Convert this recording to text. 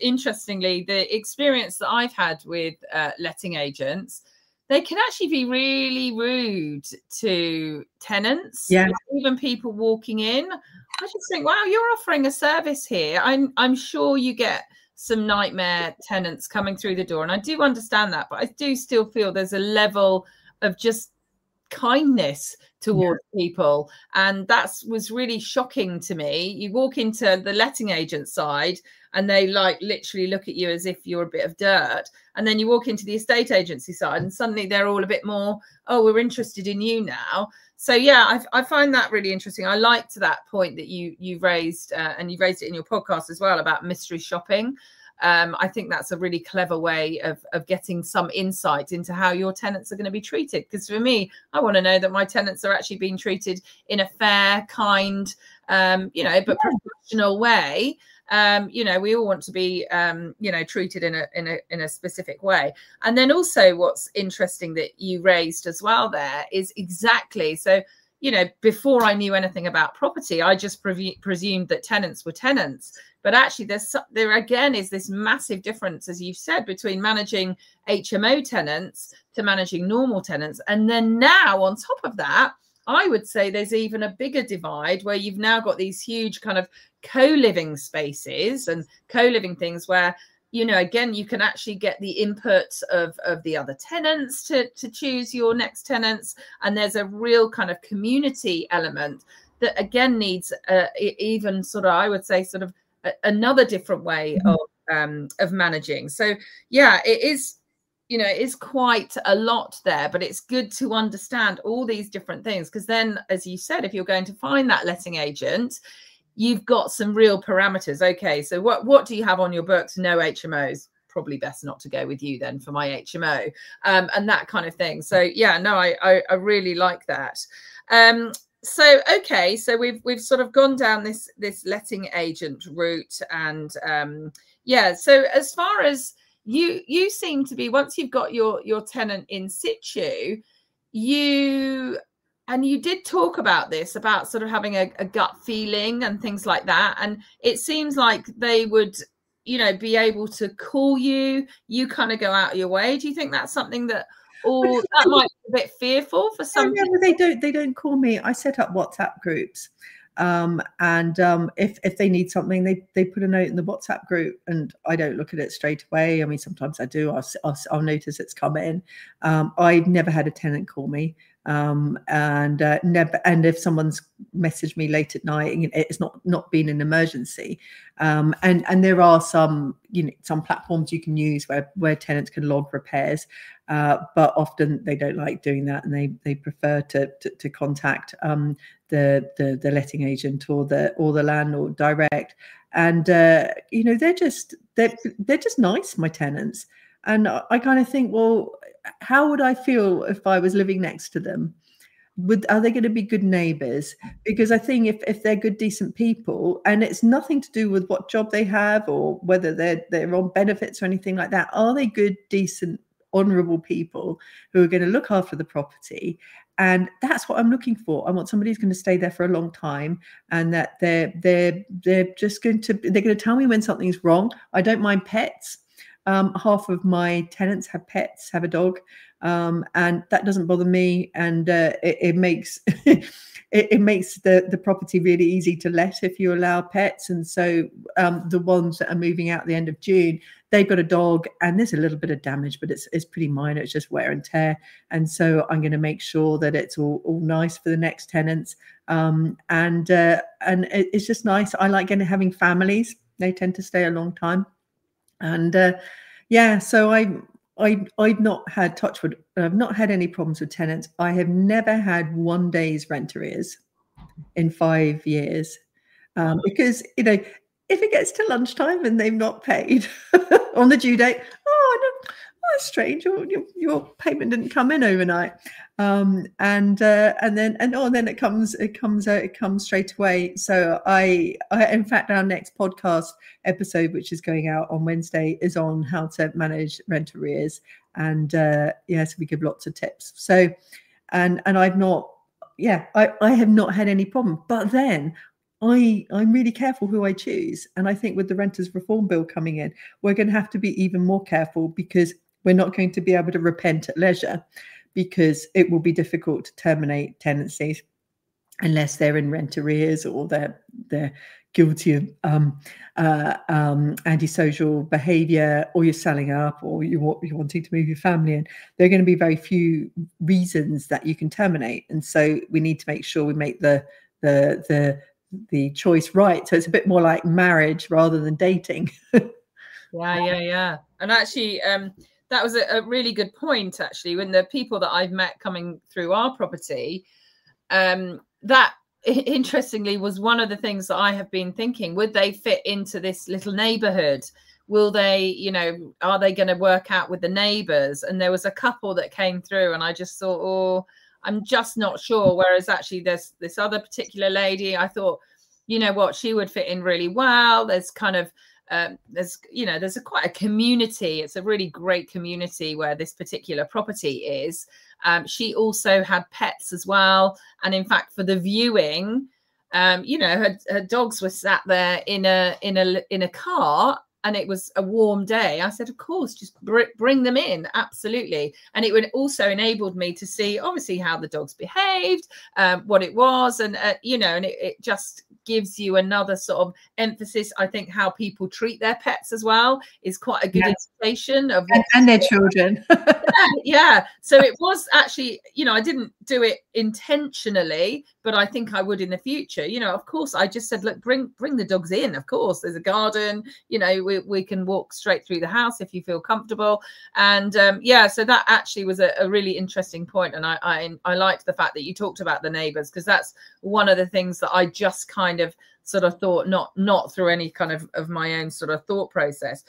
interestingly, the experience that I've had with letting agents, they can actually be really rude to tenants, even people walking in. I just think, wow, you're offering a service here. I'm sure you get some nightmare tenants coming through the door, and I do understand that, but I do still feel there's a level of just kindness towards people, and that was really shocking to me. You walk into the letting agent side and they like literally look at you as if you're a bit of dirt, and then you walk into the estate agency side and suddenly they're all a bit more, oh, we're interested in you now. So yeah, I find that really interesting. I liked that point that you raised, and you raised it in your podcast as well, about mystery shopping. I think that's a really clever way of getting some insight into how your tenants are going to be treated. Because for me, I want to know that my tenants are actually being treated in a fair, kind, but professional way. We all want to be, treated in a specific way. And then also what's interesting that you raised as well there is exactly, so, before I knew anything about property, I just presumed that tenants were tenants. But actually, there again is this massive difference, as you've said, between managing HMO tenants to managing normal tenants. And then now, on top of that, I would say there's even a bigger divide where you've now got these huge kind of co-living spaces and co-living things where, again, you can actually get the input of the other tenants to choose your next tenants. And there's a real kind of community element that, again, needs even sort of, I would say, sort of another different way of managing. So, yeah, it is. It is quite a lot there, but it's good to understand all these different things, because then, as you said, if you're going to find that letting agent, you've got some real parameters. Okay, so what do you have on your books? No HMOs. Probably best not to go with you then for my HMO, and that kind of thing. So yeah, no, I really like that. So okay, so we've sort of gone down this letting agent route, and so as far as you seem to be, once you've got your tenant in situ, you did talk about this, about sort of having a gut feeling and things like that, and it seems like they would be able to call you kind of go out of your way. Do you think that's something that, or that might be a bit fearful for some people? They don't call me. I set up WhatsApp groups. If they need something, they put a note in the WhatsApp group, and I don't look at it straight away. I mean, sometimes I do. I'll notice it's come in. I've never had a tenant call me, and if someone's messaged me late at night, it's not been an emergency. And there are some platforms you can use where tenants can log repairs, but often they don't like doing that, and they prefer to contact the letting agent or the landlord direct. And they're just nice, my tenants. And I kind of think, well, how would I feel if I was living next to them? Are they going to be good neighbors? Because I think if they're good, decent people, and it's nothing to do with what job they have or whether they're on benefits or anything like that, are they good, decent, honorable people who are going to look after the property? And that's what I'm looking for. I want somebody who's going to stay there for a long time, and that they're just going to tell me when something's wrong. I don't mind pets. Half of my tenants have pets, have a dog, and that doesn't bother me. And it makes it makes the property really easy to let if you allow pets. And so the ones that are moving out at the end of June, they've got a dog, and there's a little bit of damage, but it's pretty minor. It's just wear and tear. And so I'm going to make sure that it's all nice for the next tenants. And it's just nice. I like having families. They tend to stay a long time. And so I've not had, touchwood, I've not had any problems with tenants. I have never had one day's rent arrears in 5 years, because if it gets to lunchtime and they've not paid on the due date, that's strange. Your payment didn't come in overnight, and then it comes straight away. So I in fact, our next podcast episode, which is going out on Wednesday, is on how to manage rent arrears, and so we give lots of tips. So, and I've not, I have not had any problem. But then I'm really careful who I choose. And I think with the Renters Reform Bill coming in, we're going to have to be even more careful, because we're not going to be able to repent at leisure, because it will be difficult to terminate tenancies unless they're in rent arrears, or they're guilty of antisocial behaviour, or you're selling up, or you're wanting to move your family in. There are going to be very few reasons that you can terminate, and so we need to make sure we make the choice right. So it's a bit more like marriage rather than dating. Yeah. And actually, that was a really good point, actually, when the people that I've met coming through our property, that interestingly was one of the things that I have been thinking. Would they fit into this little neighborhood? Will they, you know, are they going to work out with the neighbors? And there was a couple that came through, and I just thought, oh, I'm just not sure. Whereas actually there's this other particular lady, I thought, you know what, she would fit in really well. There's kind of there's quite a community. It's a really great community where this particular property is. She also had pets as well, and in fact, for the viewing, her dogs were sat there in a car, and it was a warm day. I said, of course, just bring them in, absolutely. And it would also enabled me to see, obviously, how the dogs behaved, what it was, and and it just gives you another sort of emphasis. I think how people treat their pets as well is quite a good indication of and their children. Yeah. So it was actually, I didn't do it intentionally, but I think I would in the future. Of course, I just said, look, bring the dogs in. Of course, there's a garden. We can walk straight through the house if you feel comfortable. And so that actually was a really interesting point. And I liked the fact that you talked about the neighbours, because that's one of the things that I just kind of sort of thought, not through any kind of my own sort of thought process.